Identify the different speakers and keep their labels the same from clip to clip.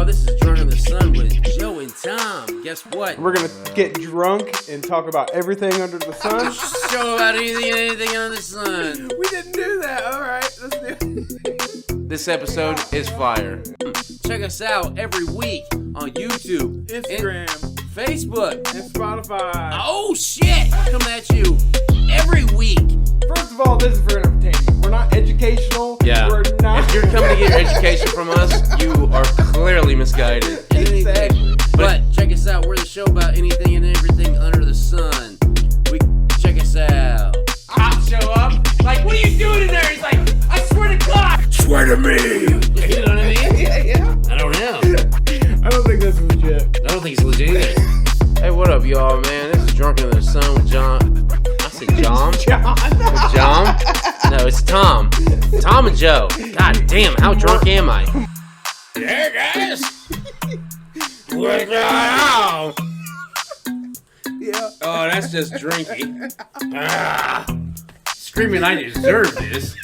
Speaker 1: y'all. This is Drunk in the Sun with Joe and Tom. Guess what?
Speaker 2: We're going to get drunk and talk about everything under the sun.
Speaker 1: Show about anything under the sun.
Speaker 2: We didn't do that. All right, let's do it.
Speaker 1: This episode is fire. Check us out every week on YouTube,
Speaker 2: Instagram,
Speaker 1: Facebook,
Speaker 2: and Spotify.
Speaker 1: Oh, shit. Coming at you every week.
Speaker 2: First of all, this is for entertainment. We're not educational.
Speaker 1: Yeah.
Speaker 2: We're not.
Speaker 1: If you're coming to get your education from us, you are clearly misguided.
Speaker 2: Exactly.
Speaker 1: But check us out. We're the show about anything and everything under the sun. Check us out. I'll show up. Like, what are you doing in there? He's like, I swear to God.
Speaker 2: Swear to me.
Speaker 1: You know what I mean?
Speaker 2: Yeah.
Speaker 1: I don't know.
Speaker 2: I don't think that's legit.
Speaker 1: I don't think it's legit either. Hey, what up, y'all, man? This is Drunk in the Sun with John. I said John? With John? No, it's Tom. Tom and Joe. God damn, how drunk am I? Hey, guys. What's going on?
Speaker 2: Yeah.
Speaker 1: Oh, that's just drinking. Screaming, I deserve this.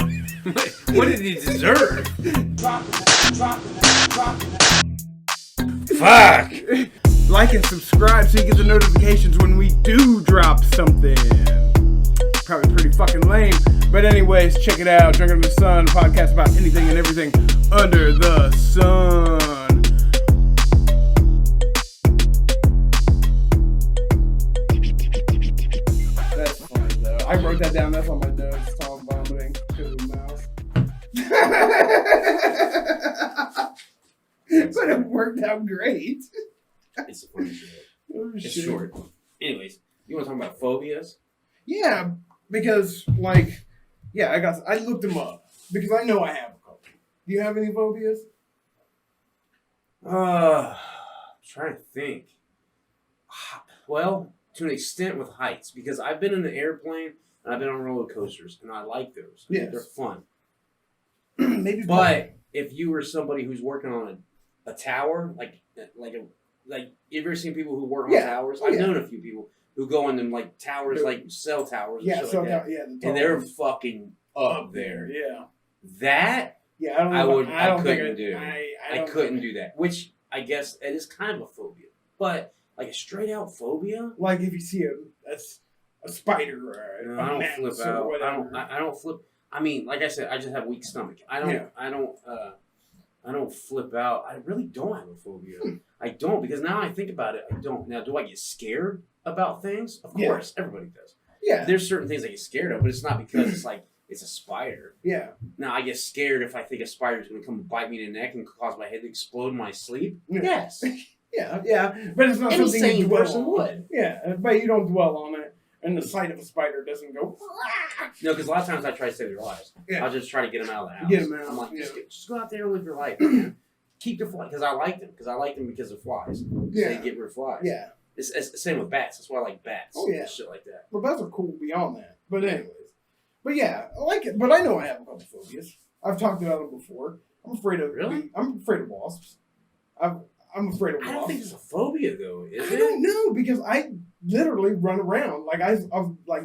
Speaker 1: What did he deserve? Fuck.
Speaker 2: Like and subscribe so you get the notifications when we do drop something. Probably pretty fucking lame. But anyways, check it out. Drunk Under the Sun, a podcast about anything and everything under the sun. That's funny though. I wrote that down. That's on my notes. Tom vomiting because of the mouse. But it worked out great.
Speaker 1: It's a funny show.
Speaker 2: Oh,
Speaker 1: It's
Speaker 2: shit.
Speaker 1: short. Anyways, you want to talk about phobias?
Speaker 2: Yeah, because I looked them up because I know I have a couple. Do you have any phobias?
Speaker 1: I'm trying to think. Well, to an extent with heights, because I've been in an airplane and I've been on roller coasters, and I like those.
Speaker 2: Yes.
Speaker 1: They're fun.
Speaker 2: Maybe.
Speaker 1: But if you were somebody who's working on a tower, like you ever seen people who work on towers? I've known a few people who go in them like towers, like cell towers, and shit like that.
Speaker 2: the
Speaker 1: And they're fucking up there.
Speaker 2: Yeah.
Speaker 1: That
Speaker 2: Yeah,
Speaker 1: I couldn't do. I couldn't do that. Which I guess it is kind of a phobia, but like a straight out phobia.
Speaker 2: Like if you see a spider or
Speaker 1: I don't
Speaker 2: mouse
Speaker 1: flip
Speaker 2: or
Speaker 1: out.
Speaker 2: whatever.
Speaker 1: I don't flip. I mean, like I said, I just have weak stomach. I don't flip out. I really don't have a phobia. I don't, because now I think about it, I don't. Now, do I get scared about things? Of course, everybody does.
Speaker 2: Yeah.
Speaker 1: There's certain things I get scared of, but it's not because it's like it's a spider.
Speaker 2: Yeah.
Speaker 1: Now, I get scared if I think a spider's going to come and bite me in the neck and cause my head to explode in my sleep.
Speaker 2: Yeah.
Speaker 1: Yes.
Speaker 2: Yeah. But it's not
Speaker 1: Any
Speaker 2: something
Speaker 1: sane
Speaker 2: you dwell
Speaker 1: person
Speaker 2: on.
Speaker 1: would.
Speaker 2: Yeah, but you don't dwell on it, and the sight of a spider doesn't go.
Speaker 1: No, because a lot of times I try to save their lives.
Speaker 2: Yeah.
Speaker 1: I'll just try to get them out of the house.
Speaker 2: Get them out.
Speaker 1: I'm like, just go out there and live your life, man. Keep the flies, because I like them. Because I like them because of flies.
Speaker 2: Yeah.
Speaker 1: They get rid of flies.
Speaker 2: Yeah.
Speaker 1: It's the same with bats. That's why I like bats.
Speaker 2: Oh, yeah.
Speaker 1: And shit like that.
Speaker 2: Well, bats are cool beyond that. But anyways. But yeah, I like it. But I know I have a couple phobias. I've talked about them before. I'm afraid of I'm afraid of wasps. I'm afraid of wasps.
Speaker 1: I don't think it's a phobia though, is it?
Speaker 2: I don't know, because I literally run around like I'm like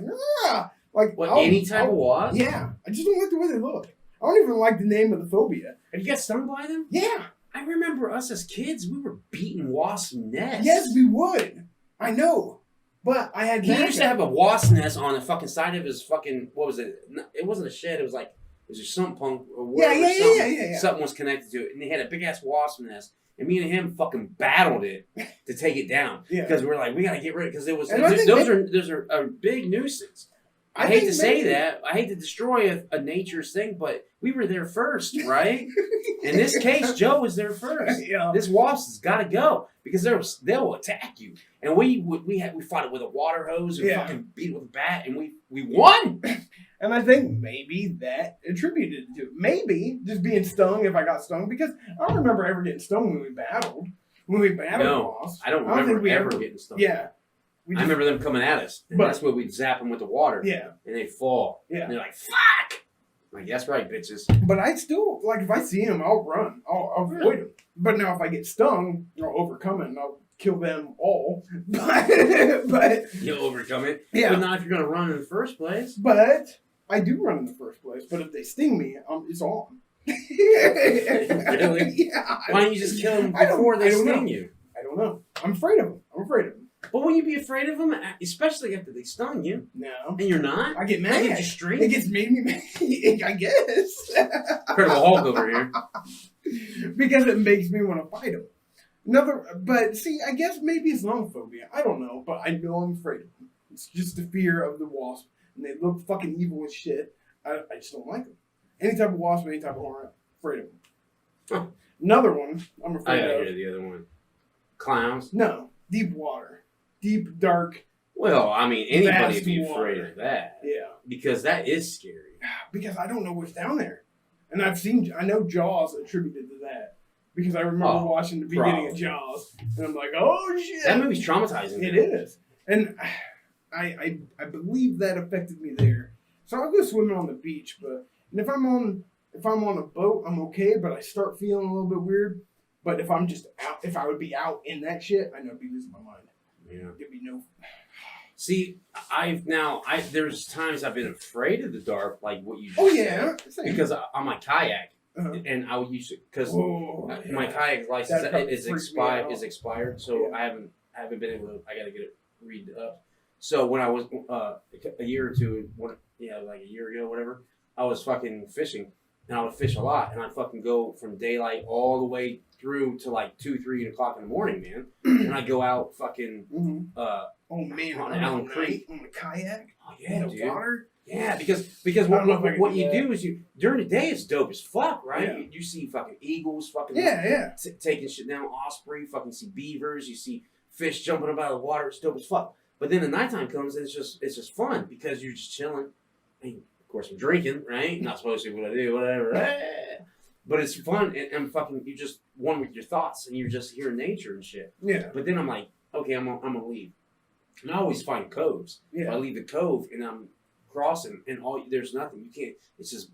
Speaker 2: like
Speaker 1: what, any type of wasp?
Speaker 2: Yeah, I just don't like the way they look. I don't even like the name of the phobia.
Speaker 1: Have you got stung by them?
Speaker 2: Yeah.
Speaker 1: I remember us as kids, we were beating wasp nests.
Speaker 2: Yes, we would. I know. But I had
Speaker 1: He used to have a wasp nest on the fucking side of his fucking, what was it? It wasn't a shed, it was like, it was a sump pump or whatever.
Speaker 2: Yeah.
Speaker 1: Something was connected to it, and they had a big ass wasp nest. And me and him fucking battled it to take it down.
Speaker 2: Yeah.
Speaker 1: Because we're like, we gotta get rid of it, because it was those are a big nuisance. I hate to say that. I hate to destroy a nature's thing, but we were there first, right? In this case, Joe was there first.
Speaker 2: Yeah.
Speaker 1: This wasp has got to go, because they'll attack you. And we fought it with a water hose and fucking beat it with a bat, and we won.
Speaker 2: And I think maybe that attributed to maybe just being stung if I got stung, because I don't remember ever getting stung when we battled. Wasps.
Speaker 1: I don't remember ever getting stung.
Speaker 2: Yeah.
Speaker 1: I remember them coming at us, and that's where we'd zap them with the water.
Speaker 2: Yeah. And
Speaker 1: they fall.
Speaker 2: Yeah.
Speaker 1: And they're like, fuck! I'm like, that's right, bitches.
Speaker 2: But I still, like, if I see them, I'll run. I'll avoid them. But now if I get stung, I'll overcome it and I'll kill them all. But
Speaker 1: you'll overcome it.
Speaker 2: Yeah.
Speaker 1: But not if you're going to run in the first place.
Speaker 2: But I do run in the first place. But if they sting me, it's on.
Speaker 1: Really?
Speaker 2: Yeah.
Speaker 1: Why don't you just kill them before they sting you?
Speaker 2: I don't know. I'm afraid of them.
Speaker 1: But will you be afraid of them, especially after they stung you?
Speaker 2: No.
Speaker 1: And you're not?
Speaker 2: I get mad.
Speaker 1: Like, you just drink?
Speaker 2: It gets made me mad. I guess.
Speaker 1: Incredible Hulk over here.
Speaker 2: Because it makes me want to fight them. But see, I guess maybe it's Nomophobia. I don't know, but I know I'm afraid of them. It's just the fear of the wasp, and they look fucking evil as shit. I just don't like them. Any type of wasp, any type of hornet, afraid of them.
Speaker 1: Huh.
Speaker 2: Another one I'm
Speaker 1: I
Speaker 2: afraid
Speaker 1: gotta
Speaker 2: of.
Speaker 1: hear the other one. Clowns?
Speaker 2: No, deep water, deep dark.
Speaker 1: Well, I mean, anybody would be
Speaker 2: Vast
Speaker 1: afraid
Speaker 2: water.
Speaker 1: of that.
Speaker 2: Yeah,
Speaker 1: Because that is scary.
Speaker 2: because I don't know what's down there, and I know Jaws attributed to that. Because I remember watching the beginning of Jaws, and I'm like, oh shit.
Speaker 1: That movie's traumatizing.
Speaker 2: It is. And I believe that affected me there. So I'll go swimming on the beach, but if I'm on a boat, I'm okay, but I start feeling a little bit weird. But if I'm just out, if I would be out in that shit, I know I'd be losing my mind.
Speaker 1: Yeah.
Speaker 2: There'd be no.
Speaker 1: See, there's times I've been afraid of the dark, like what you just
Speaker 2: said. Same.
Speaker 1: Because on my kayak,
Speaker 2: Uh-huh.
Speaker 1: and I would use it because
Speaker 2: yeah.
Speaker 1: my kayak license
Speaker 2: That
Speaker 1: is
Speaker 2: freaks me out.
Speaker 1: expired, so
Speaker 2: Yeah.
Speaker 1: I haven't been able to. I gotta get it read up. So when I was a year or two, like a year ago, whatever, I was fucking fishing, and I would fish a lot, and I'd fucking go from daylight all the way through to like 2-3 o'clock in the morning, man, and I'd go out fucking
Speaker 2: oh man,
Speaker 1: on Allen Creek
Speaker 2: on a kayak.
Speaker 1: Oh yeah,
Speaker 2: in the
Speaker 1: dude.
Speaker 2: water.
Speaker 1: Yeah, because
Speaker 2: I don't know if I can
Speaker 1: what
Speaker 2: do
Speaker 1: you
Speaker 2: that.
Speaker 1: do is during the day it's dope as fuck, right?
Speaker 2: Yeah.
Speaker 1: You see fucking eagles, fucking
Speaker 2: Yeah.
Speaker 1: taking shit down, osprey, fucking see beavers, you see fish jumping up out of the water. It's dope as fuck. But then the nighttime comes and it's just fun because you're just chilling. And of course I'm drinking, right? Not supposed to, but I do, whatever. But it's fun and fucking you just one with your thoughts and you're just hearing nature and shit.
Speaker 2: Yeah.
Speaker 1: But then I'm like, okay, I'm gonna leave. And I always find coves.
Speaker 2: Yeah.
Speaker 1: If I leave the cove and I'm crossing and there's nothing. You can't. It's just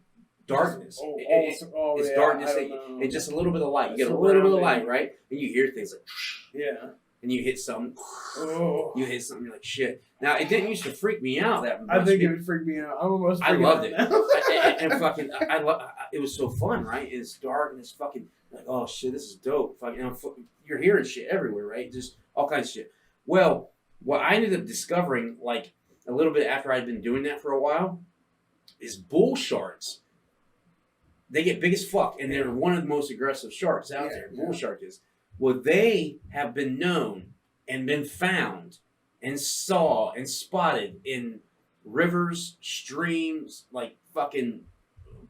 Speaker 1: darkness. It's darkness and just a little bit of light. You get a little bit of light, right? And you hear things like,
Speaker 2: yeah.
Speaker 1: And you hit something.
Speaker 2: Oh.
Speaker 1: You hit something. You're like, shit. Now it didn't used to freak me out that much.
Speaker 2: I think it would freak me out. I'm almost.
Speaker 1: I loved it.
Speaker 2: Now.
Speaker 1: and fucking, it was so fun, right? It's dark and it's fucking like, oh shit, this is dope. Fucking, you're hearing shit everywhere, right? Just all kinds of shit. Well, what I ended up discovering, like a little bit after I'd been doing that for a while, is bull sharks. They get big as fuck, and they're one of the most aggressive sharks out there. Bull shark is. Well, they have been known and been found and saw and spotted in rivers, streams, like fucking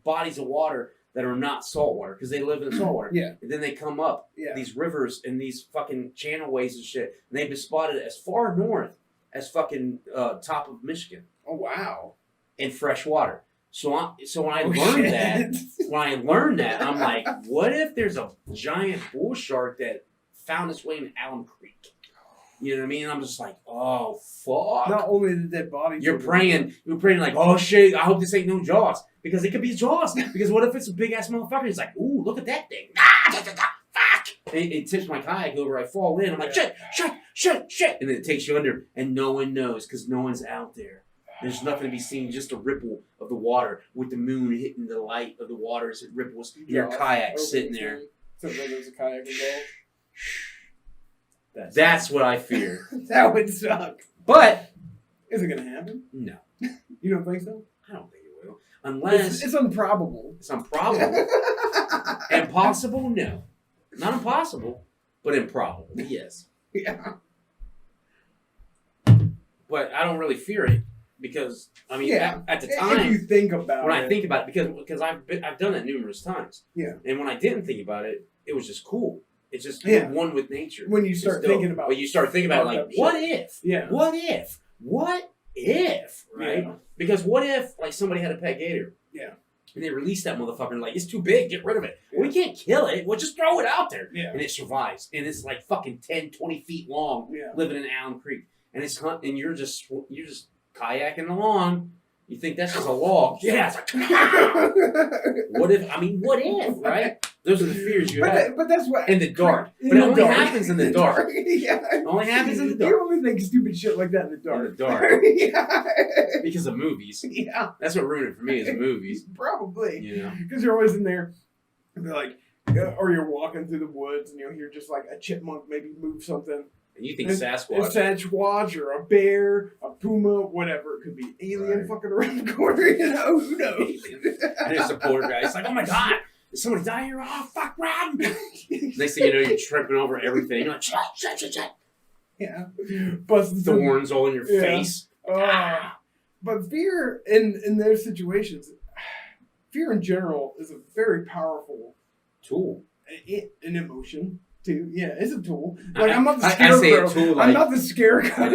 Speaker 1: bodies of water that are not saltwater because they live in saltwater.
Speaker 2: Yeah.
Speaker 1: And then they come up these rivers and these fucking channelways and shit, and they've been spotted as far north as fucking top of Michigan.
Speaker 2: Oh wow!
Speaker 1: In fresh water. So when I learned that, I'm like, what if there's a giant bull shark that found its way in Allen Creek? You know what I mean? I'm just like, oh fuck.
Speaker 2: Not only the dead bodies.
Speaker 1: You're praying like, oh shit, I hope this ain't no Jaws. Because it could be Jaws. Because what if it's a big ass motherfucker? He's like, ooh, look at that thing. Fuck! It tips my kayak over, I fall in, I'm like, shit. And then it takes you under, and no one knows because no one's out there. There's nothing to be seen, just a ripple of the water with the moon hitting the light of the water as it ripples. Your kayak sitting there.
Speaker 2: So there's a kayak involved.
Speaker 1: That's what I fear.
Speaker 2: That would suck.
Speaker 1: But
Speaker 2: is it gonna happen?
Speaker 1: No.
Speaker 2: You don't think so?
Speaker 1: I don't think it will. Unless
Speaker 2: it's improbable.
Speaker 1: It's improbable. Impossible? No. Not impossible, but improbable. Yes.
Speaker 2: Yeah.
Speaker 1: But I don't really fear it because at the time,
Speaker 2: if you think about
Speaker 1: when I think about it, because I've done that numerous times.
Speaker 2: Yeah.
Speaker 1: And when I didn't think about it, it was just cool. It's just one with nature.
Speaker 2: When you start thinking about,
Speaker 1: when you start thinking about like, what if?
Speaker 2: Yeah.
Speaker 1: What if? What if? Right?
Speaker 2: Yeah.
Speaker 1: Because what if like somebody had a pet gator?
Speaker 2: Yeah.
Speaker 1: And they release that motherfucker and like, it's too big, get rid of it. Yeah. We can't kill it. We'll just throw it out there.
Speaker 2: Yeah.
Speaker 1: And it survives. And it's like fucking 10, 20 feet long, living in Allen Creek. And it's and you're just kayaking along. You think that's just a log. Yeah. It's like, what if, right? Those are the fears you have.
Speaker 2: But that's what.
Speaker 1: In the dark. But it only happens in the dark.
Speaker 2: Yeah.
Speaker 1: It only happens in the dark.
Speaker 2: You only think stupid shit like that in the dark.
Speaker 1: In the dark.
Speaker 2: Yeah.
Speaker 1: Because of movies.
Speaker 2: Yeah.
Speaker 1: That's what ruined it for me is the movies.
Speaker 2: Probably.
Speaker 1: You know.
Speaker 2: Because you're always in there. And be like, or you're walking through the woods and you'll hear just like a chipmunk maybe move something.
Speaker 1: And you think Sasquatch?
Speaker 2: A Sasquatch or a bear, a puma, whatever. It could be alien fucking around the corner. Who knows?
Speaker 1: And there's a poor guy. It's like, oh my god, did somebody die here? Oh fuck, run! Next thing you know, you're tripping over everything. You're like, shit.
Speaker 2: Yeah. Busting
Speaker 1: thorns all in your face.
Speaker 2: But fear in those situations, fear in general is a very powerful
Speaker 1: tool.
Speaker 2: An emotion. Too. Yeah, it's a tool. Like I'm not the scarecrow.
Speaker 1: I say a tool, like,
Speaker 2: I'm not the scarecrow.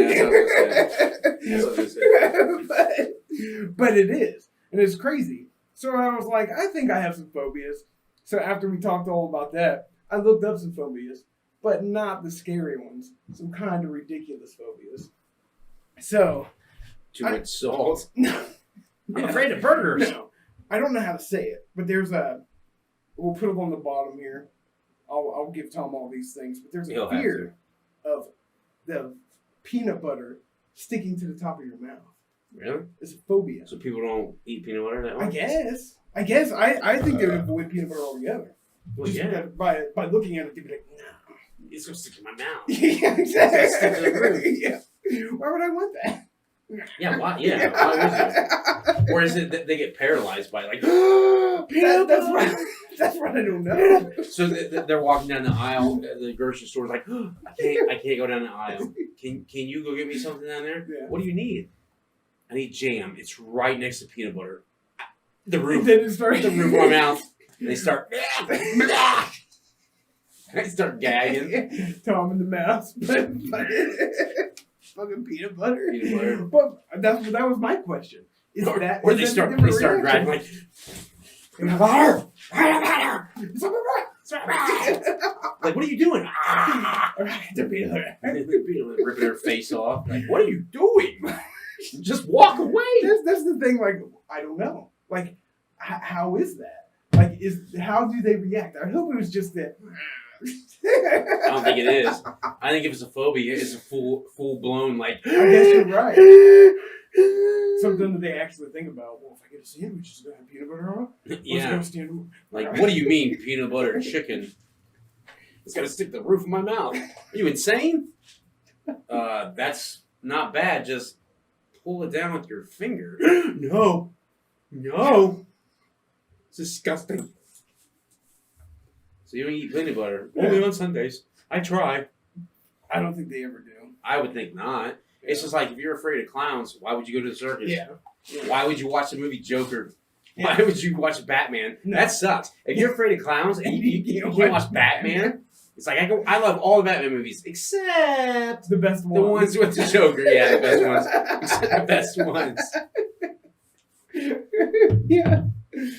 Speaker 2: But it is, and it's crazy. So I was like, I think I have some phobias. So after we talked all about that, I looked up some phobias, but not the scary ones. Some kind of ridiculous phobias. So
Speaker 1: too much salt.
Speaker 2: No,
Speaker 1: I'm afraid of burgers.
Speaker 2: No, I don't know how to say it, but there's we'll put it on the bottom here. I'll give Tom all these things, but there's a fear of the peanut butter sticking to the top of your mouth.
Speaker 1: Really?
Speaker 2: It's a phobia.
Speaker 1: So people don't eat peanut butter that much?
Speaker 2: I guess. I think they would avoid peanut butter altogether.
Speaker 1: Well,
Speaker 2: just
Speaker 1: yeah.
Speaker 2: By looking at it, they'd be like, no.
Speaker 1: It's going to stick in my mouth.
Speaker 2: Yeah, exactly.
Speaker 1: It's gonna stick to the roof.
Speaker 2: Yeah. Why would I want that?
Speaker 1: Yeah, why? Yeah, why is it? Or is it that they get paralyzed by like, peanut butter?
Speaker 2: That's what I don't know.
Speaker 1: So they're walking down the aisle. The grocery store's like, I can't go down the aisle. Can you go get me something down there?
Speaker 2: Yeah.
Speaker 1: What do you need? I need jam. It's right next to peanut butter. The roof.
Speaker 2: Then it starts
Speaker 1: the roof of my mouth. And they start. I start gagging.
Speaker 2: Tom in the mouth. Fucking peanut butter.
Speaker 1: Peanut butter.
Speaker 2: But that was my question.
Speaker 1: Or they start grabbing like. Peanut butter! Like, what are you doing?
Speaker 2: The peanut butter.
Speaker 1: Ripping her face off. Like, what are you doing? Just walk away.
Speaker 2: That's the thing. Like, I don't know. Like, how is that? Like, how do they react? I hope it was just that.
Speaker 1: I don't think it is. I think if it's a phobia, it's a full blown like.
Speaker 2: I guess you're right. Something that they actually think about. Well, if I get a sandwich, is it gonna have peanut butter on it?
Speaker 1: Yeah. Like, what do you mean peanut butter chicken? It's gonna stick to the roof of my mouth. Are you insane? That's not bad. Just pull it down with your finger. No. It's disgusting. So you don't eat peanut butter? Only on Sundays. I try.
Speaker 2: I don't think they ever do.
Speaker 1: I would think not. Yeah. It's just like if you're afraid of clowns, why would you go to the circus?
Speaker 2: Yeah.
Speaker 1: Why would you watch the movie Joker? Yeah. Why would you watch Batman? No. That sucks. If you're afraid of clowns and you can't watch Batman, it's like I love all the Batman movies except
Speaker 2: the best ones.
Speaker 1: The ones with the Joker. Yeah, the best ones. The best ones.
Speaker 2: Yeah.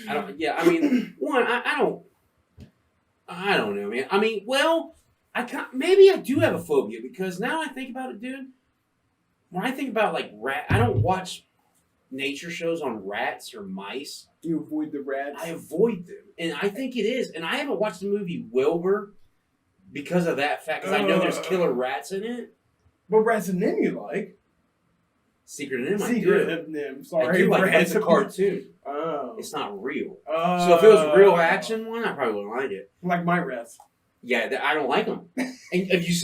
Speaker 1: I mean, I don't know, man. I mean, well, maybe I do have a phobia because now I think about it, dude. When I think about like I don't watch nature shows on rats or mice.
Speaker 2: You avoid the rats?
Speaker 1: I avoid them. And I think it is. And I haven't watched the movie Wilbur because of that fact, because I know there's killer rats in it.
Speaker 2: What rats and them you like?
Speaker 1: Secret of NIMH.
Speaker 2: Secret of NIMH. Sorry.
Speaker 1: I do like it. It's a cartoon.
Speaker 2: Oh.
Speaker 1: It's not real. Oh. So if it was a real action one, I probably wouldn't like it.
Speaker 2: Like my rats.
Speaker 1: Yeah, I don't like them. And if you,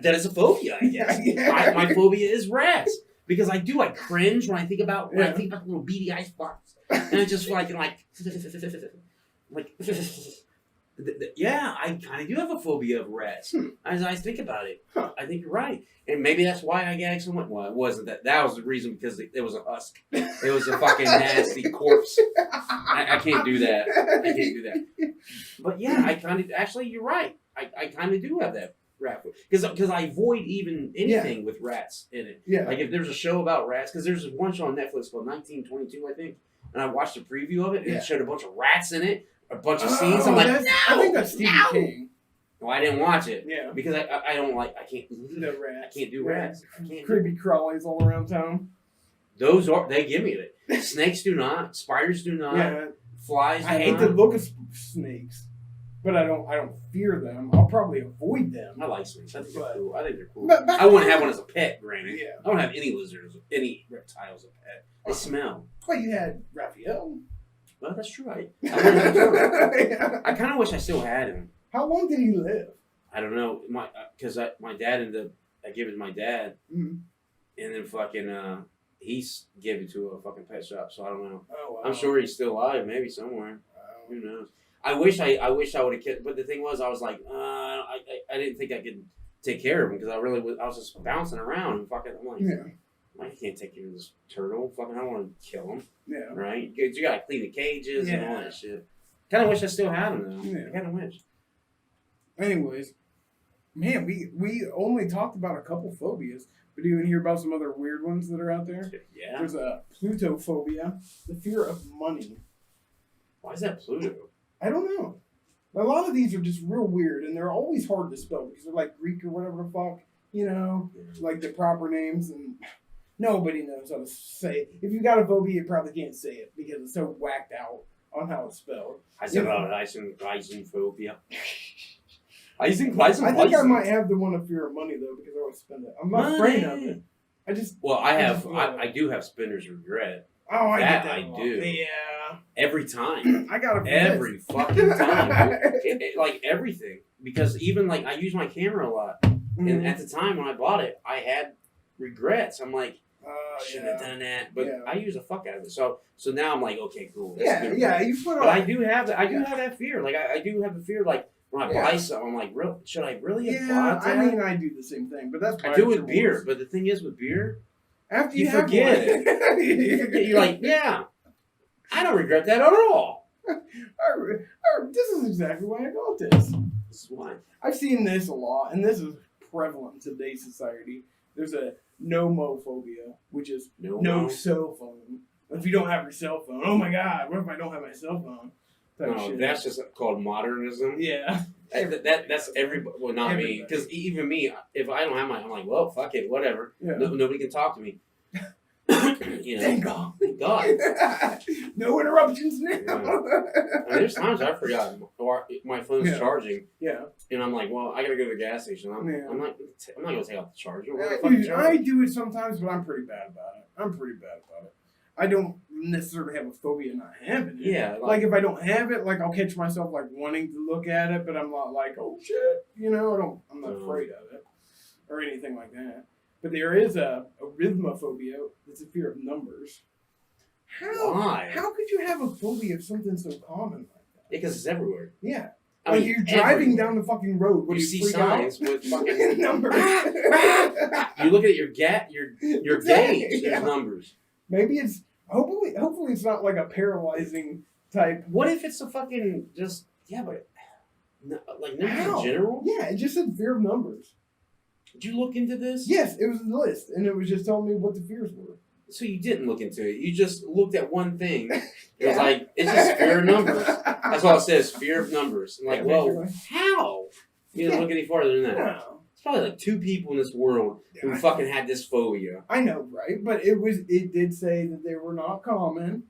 Speaker 1: that is a phobia, I guess. Yeah. My phobia is rats. Because I cringe when I think about the little beady eye spots. And I just feel like, yeah, I kind of do have a phobia of rats. As I think about it.
Speaker 2: Huh.
Speaker 1: I think you're right. And maybe that's why I gag so much. Well, it wasn't that. That was the reason because it was a husk. It was a fucking nasty corpse. I can't do that. I can't do that. But yeah, I kind of, actually, you're right. I kind of do have that rat phobia. Because I avoid even anything with rats in it.
Speaker 2: Yeah.
Speaker 1: Like if there's a show about rats, because there's one show on Netflix called 1922, I think. And I watched a preview of it, and it showed a bunch of rats in it, a bunch of scenes. I'm like, no,
Speaker 2: I think that's Stephen King.
Speaker 1: Well, I didn't watch it.
Speaker 2: Yeah.
Speaker 1: Because I don't like, I can't do rats.
Speaker 2: Creepy crawlies all around town.
Speaker 1: They give me it. Snakes do not. Spiders do not.
Speaker 2: Yeah.
Speaker 1: Flies do not.
Speaker 2: I hate the look of snakes, but I don't fear them. I'll probably avoid them.
Speaker 1: I like snakes. I think they're cool.
Speaker 2: But
Speaker 1: I wouldn't have one as a pet, granted.
Speaker 2: Yeah.
Speaker 1: I don't have any lizards, any reptiles as a pet. They smell.
Speaker 2: Well, you had Raphael.
Speaker 1: Oh, that's true. I learned that too.
Speaker 2: Yeah.
Speaker 1: I kind of wish I still had him.
Speaker 2: How long did he live?
Speaker 1: I don't know. Because my dad ended up, I gave it to my dad,
Speaker 2: Mm-hmm.
Speaker 1: and then fucking, he's gave it to a fucking pet shop, so I don't know.
Speaker 2: Oh, wow.
Speaker 1: I'm sure he's still alive, maybe somewhere.
Speaker 2: Wow.
Speaker 1: Who knows? I wish I would have kept, but the thing was, I was like, I didn't think I could take care of him because I was just bouncing around and fucking, I'm like,
Speaker 2: Yeah.
Speaker 1: I can't take care of this turtle. Fucking, I don't want to kill him.
Speaker 2: Yeah.
Speaker 1: Right? You gotta clean the cages and all
Speaker 2: Yeah.
Speaker 1: that shit. Kind of wish I still had him though.
Speaker 2: Yeah.
Speaker 1: I kind of wish.
Speaker 2: Anyways, man, we only talked about a couple phobias, but do you want to hear about some other weird ones that are out there?
Speaker 1: Yeah.
Speaker 2: There's a Plutophobia, the fear of money.
Speaker 1: Why is that Pluto?
Speaker 2: I don't know. A lot of these are just real weird, and they're always hard to spell because they're like Greek or whatever the fuck, you know, like the proper names, and nobody knows how to say it. If you got a phobia, you probably can't say it because it's so whacked out on how it's spelled.
Speaker 1: I said, Rhythmophobia. I think
Speaker 2: I might have the one of fear of money though because I always spend it. I'm not afraid of it.
Speaker 1: I do have spinner's regret.
Speaker 2: Oh, I get that.
Speaker 1: I do.
Speaker 2: Yeah.
Speaker 1: Every time.
Speaker 2: I got
Speaker 1: every fucking time. Like everything. Because even like I use my camera a lot.
Speaker 2: Mm-hmm.
Speaker 1: And at the time when I bought it, I had regrets. I'm like, shouldn't have done that. But I use the fuck out of it. So now I'm like, okay, cool.
Speaker 2: You put on.
Speaker 1: But I do have that fear. Like I do have the fear like when I buy something, I'm like, should I really have bought that?
Speaker 2: I mean, I do the same thing, but that's
Speaker 1: I do with beer. But the thing is with beer,
Speaker 2: after
Speaker 1: you forget it. You forget. You're like, I don't regret that at all.
Speaker 2: This is exactly why I got this.
Speaker 1: This is why.
Speaker 2: I've seen this a lot, and this is prevalent in today's society. There's a Nomophobia, which is no cell phone. If you don't have your cell phone, oh my god, what if I don't have my cell phone?
Speaker 1: No, that's just called modernism.
Speaker 2: Yeah.
Speaker 1: That's everybody. Well, not everybody. Me, because even me, if I don't have I'm like, well, fuck it, whatever. Yeah. Nobody can talk to me. You know,
Speaker 2: Thank God.
Speaker 1: Thank God.
Speaker 2: No interruptions now.
Speaker 1: Yeah. There's times I forgot my phone's charging.
Speaker 2: Yeah.
Speaker 1: And I'm like, well, I gotta go to the gas station. I'm not gonna take out the charger.
Speaker 2: I do it sometimes, but I'm pretty bad about it. I don't necessarily have a phobia not having it.
Speaker 1: Yeah.
Speaker 2: Like if I don't have it, like I'll catch myself like wanting to look at it, but I'm not like, oh shit, you know, I'm not afraid of it or anything like that. But there is a rhythmophobia. It's a fear of numbers.
Speaker 1: Why?
Speaker 2: How could you have a phobia of something so common like that?
Speaker 1: Because it's everywhere.
Speaker 2: Yeah. Like you're driving down the fucking road.
Speaker 1: You see signs with fucking
Speaker 2: numbers.
Speaker 1: You look at your gauge. There's numbers.
Speaker 2: Maybe it's hopefully it's not like a paralyzing type.
Speaker 1: What if it's a fucking but like numbers in general?
Speaker 2: Yeah, it just said fear of numbers.
Speaker 1: Did you look into this?
Speaker 2: Yes, it was a list, and it was just telling me what the fears were.
Speaker 1: So you didn't look into it. You just looked at one thing. It was like, it's just fear of numbers. That's all it says, fear of numbers. I'm like, well, how? You didn't look any farther than that.
Speaker 2: No.
Speaker 1: It's probably like 2 people in this world who fucking had this phobia.
Speaker 2: I know, right? But it did say that they were not common,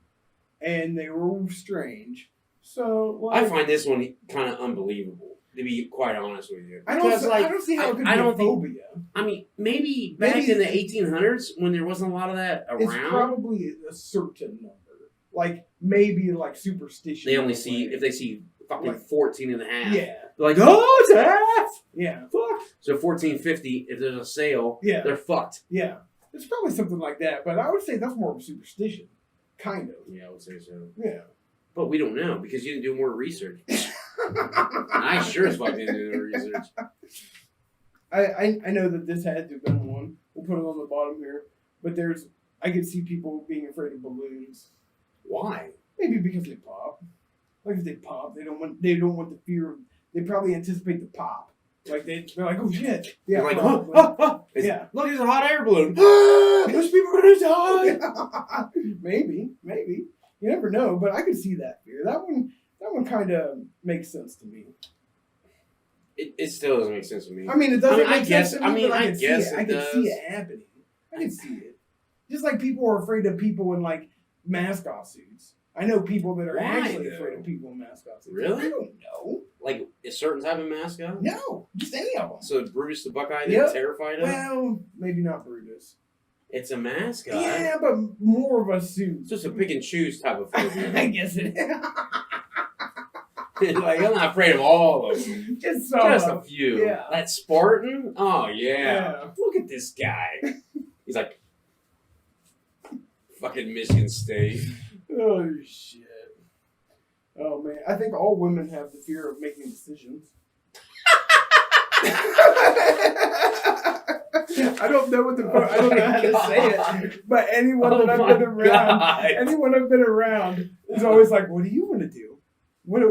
Speaker 2: and they were strange. So, like,
Speaker 1: I find this one kind of unbelievable. To be quite honest with you.
Speaker 2: I don't see how it could be a phobia.
Speaker 1: I mean, maybe back in the 1800s when there wasn't a lot of that around.
Speaker 2: It's probably a certain number. Like, maybe like superstition.
Speaker 1: They only see, if they see fucking like 14 and a half.
Speaker 2: Yeah.
Speaker 1: They're like, oh, it's half!
Speaker 2: Yeah.
Speaker 1: Fuck. So 14.50, if there's a sale, they're fucked.
Speaker 2: Yeah. It's probably something like that, but I would say that's more of a superstition. Kind of.
Speaker 1: Yeah, I would say so.
Speaker 2: Yeah.
Speaker 1: But we don't know because you didn't do more research. I sure as fuck didn't do the research.
Speaker 2: I know that this had to have been one. We'll put it on the bottom here. But I could see people being afraid of balloons.
Speaker 1: Why?
Speaker 2: Maybe because they pop. Like if they pop, they don't want the fear of, they probably anticipate the pop. Like they're like, oh shit. Yeah.
Speaker 1: Like,
Speaker 2: yeah.
Speaker 1: Look, there's a hot air balloon. Those people are gonna die.
Speaker 2: Maybe. You never know, but I could see that fear. That one kind of makes sense to me.
Speaker 1: It still doesn't make sense to me.
Speaker 2: I mean, it doesn't make sense to me,
Speaker 1: but
Speaker 2: I can
Speaker 1: guess
Speaker 2: I can see it happening. I can see it. Just like people are afraid of people in like mascot suits. I know people that are actually afraid of people in mascot suits.
Speaker 1: Really?
Speaker 2: I don't know.
Speaker 1: Like a certain type of mascot?
Speaker 2: No, just any of them.
Speaker 1: So Brutus the Buckeye, they're terrified of?
Speaker 2: Well, maybe not Brutus.
Speaker 1: It's a mascot.
Speaker 2: Yeah, but more of a suit.
Speaker 1: It's just a pick and choose type of phobia.
Speaker 2: I guess it is.
Speaker 1: Like, I'm not afraid of all of them.
Speaker 2: Just
Speaker 1: a few.
Speaker 2: Yeah.
Speaker 1: That Spartan? Oh,
Speaker 2: Yeah.
Speaker 1: Look at this guy. He's like, fucking Michigan State.
Speaker 2: Oh, shit. Oh, man. I think all women have the fear of making decisions. I don't know I don't know how to say it, but anyone that I've been around is always like, "What do you want to do? What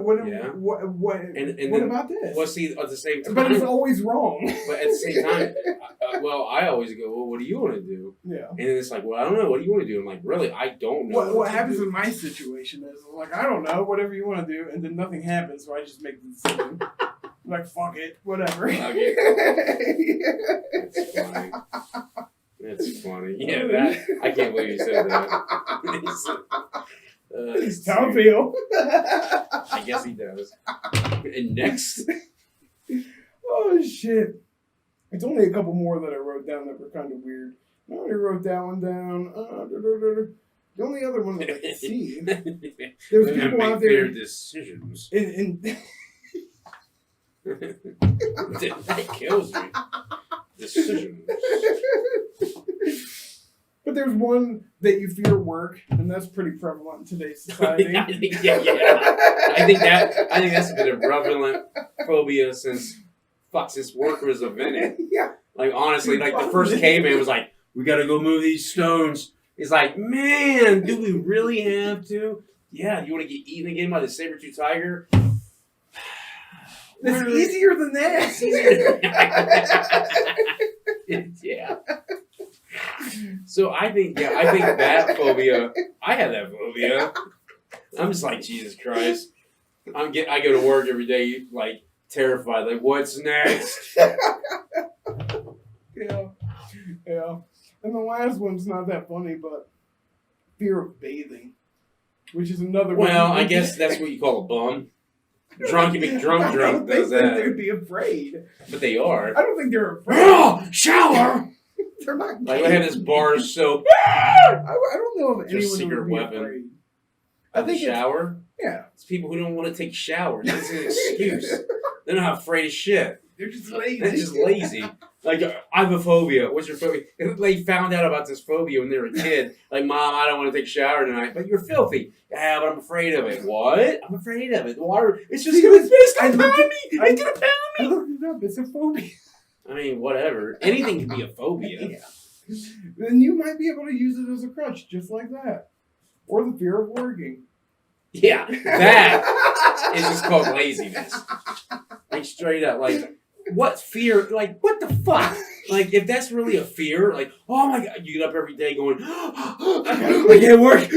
Speaker 2: about this?"
Speaker 1: Well, see, at the same time,
Speaker 2: but it's always wrong.
Speaker 1: But at the same time, I always go, "Well, what do you want to do?"
Speaker 2: Yeah,
Speaker 1: and then it's like, "Well, I don't know. What do you want to do?" I'm like, "Really, I don't know."
Speaker 2: What happens in my situation is like, I don't know, whatever you want to do, and then nothing happens, so I just make the decision. I'm like, fuck it, whatever.
Speaker 1: Okay. That's funny. That's funny. Yeah, I can't believe you said that.
Speaker 2: It's how I feel.
Speaker 1: I guess he does. And next.
Speaker 2: Oh, shit. It's only a couple more that I wrote down that were kind of weird. I already wrote that one down. The only other one that I can see. There's people out there.
Speaker 1: Decisions.
Speaker 2: That
Speaker 1: kills me. Decisions.
Speaker 2: But there's one that you fear work, and that's pretty prevalent in today's society.
Speaker 1: I think that's been a prevalent phobia since work was invented.
Speaker 2: Yeah.
Speaker 1: Like, honestly, like the first caveman was like, "We gotta go move these stones." He's like, "Man, do we really have to?" Yeah, you want to get eaten again by the saber-tooth tiger?
Speaker 2: It's easier than that.
Speaker 1: Yeah. So I think that phobia. I have that phobia. I'm just like, Jesus Christ. I go to work every day like terrified. Like, what's next?
Speaker 2: Yeah. And the last one's not that funny, but fear of bathing, which is another one.
Speaker 1: Well, I guess that's what you call a bum. Drunk does that.
Speaker 2: They'd be afraid.
Speaker 1: But they are.
Speaker 2: I don't think they're afraid.
Speaker 1: Shower!
Speaker 2: They're not.
Speaker 1: Like, they have this bar of soap.
Speaker 2: I don't know if anyone
Speaker 1: secret
Speaker 2: would be
Speaker 1: weapon.
Speaker 2: afraid. I think
Speaker 1: shower?
Speaker 2: Yeah.
Speaker 1: It's people who don't want to take showers. That's an excuse. They're not afraid of shit.
Speaker 2: They're just lazy.
Speaker 1: They're just lazy. Like, I have a phobia. What's your phobia? They found out about this phobia when they were a kid. Like, Mom, I don't want to take a shower tonight. But you're filthy. Yeah, but I'm afraid of it. What? I'm afraid of it. The water, it's just going to pound me. It's going to pound me.
Speaker 2: I looked it up. It's a phobia.
Speaker 1: I mean, whatever. Anything can be a phobia.
Speaker 2: Yeah. Then you might be able to use it as a crutch, just like that. Or the fear of working.
Speaker 1: Yeah, that is just called laziness. Like, straight up, like, what fear? Like, what the fuck? Like, if that's really a fear, like, oh my God, you get up every day going, I can't work.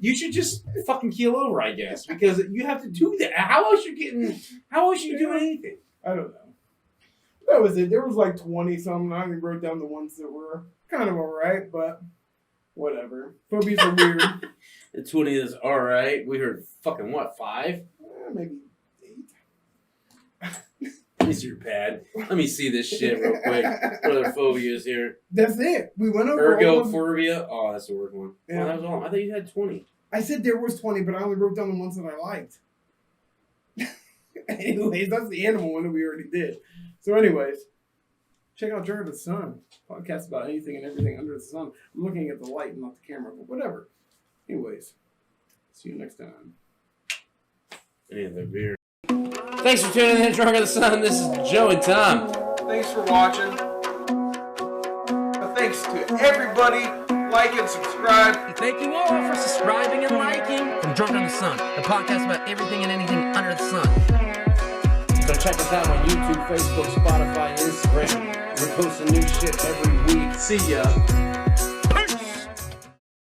Speaker 1: You should just fucking keel over, I guess, because you have to do that. How else you doing anything?
Speaker 2: I don't know. That was it. There was like 20-something. I only wrote down the ones that were kind of alright, but whatever. Phobias are weird.
Speaker 1: The 20 is alright. We heard fucking what, 5?
Speaker 2: Maybe 8.
Speaker 1: Let me see your pad. Let me see this shit real quick. What other phobias here?
Speaker 2: That's it. We went over
Speaker 1: Ergophobia. Oh, that's the worst one.
Speaker 2: Yeah.
Speaker 1: Oh, that was all. I thought you had 20.
Speaker 2: I said there was 20, but I only wrote down the ones that I liked. Anyways, that's the animal one that we already did. So anyways, check out Drunk of the Sun. Podcast about anything and everything under the sun. I'm looking at the light and not the camera, but whatever. Anyways, see you next time.
Speaker 1: Any other beer. Thanks for tuning in to Drunk of the Sun. This is Joe and Tom.
Speaker 2: Thanks for watching. Thanks to everybody. Like and subscribe.
Speaker 1: And thank you all for subscribing and liking. From Drunk on the Sun, the podcast about everything and anything under the sun. So check us out on YouTube, Facebook, Spotify, Instagram. We're posting new shit every week. See ya.